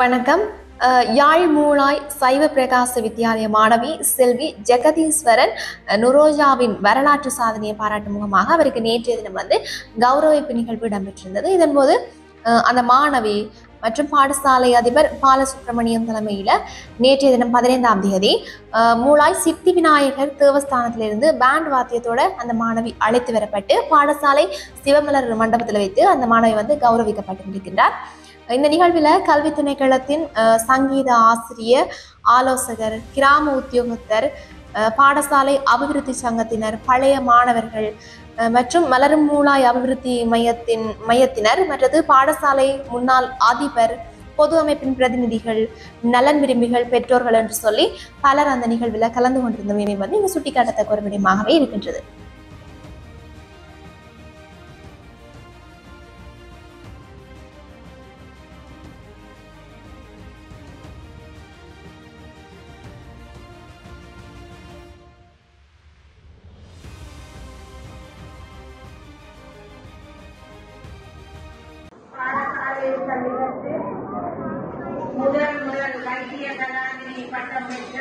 வணக்கம். யாழ் மூளாய் சைவ பிரகாச வித்தியாலய மாணவி செல்வி ஜெகதீஸ்வரன் நுரோஜாவின் வரலாற்று சாதனையை பாராட்டும் முகமாக அவருக்கு நேற்றைய தினம் கௌரவிப்பு நிகழ்வு இடம்பெற்றிருந்தது. இதன்போது அந்த மாணவி மற்றும் பாடசாலை அதிபர் பாலசுப்ரமணியம் தலைமையில நேற்றைய தினம் 15ஆம் தேதி மூளாய் சித்தி விநாயகர் தேவஸ்தானத்திலிருந்து பேண்ட் வாத்தியத்தோட அந்த மாணவி அழைத்து வரப்பட்டு பாடசாலை சிவமலர் மண்டபத்தில் வைத்து அந்த மாணவி கௌரவிக்கப்பட்டிருக்கின்றார். இந்த நிகழ்வில் கல்வி திணைக்களத்தின் சங்கீத ஆசிரியர், ஆலோசகர், கிராம உத்தியோகத்தர், பாடசாலை அபிவிருத்தி சங்கத்தினர், பழைய மாணவர்கள் மற்றும் மலரும் மூளாய் அபிவிருத்தி மையத்தினர் மற்றது பாடசாலை முன்னாள் அதிபர், பொது அமைப்பின் பிரதிநிதிகள், நலன் விரும்பிகள், பெற்றோர்கள் என்று சொல்லி பலர் அந்த நிகழ்வில் கலந்து கொண்டிருந்தமை இங்கு சுட்டிக்காட்டத்தக்க ஒரு விடயமாகவே இருக்கின்றது. முதல் வைத்திய கலாநிதி பட்டம் பெற்ற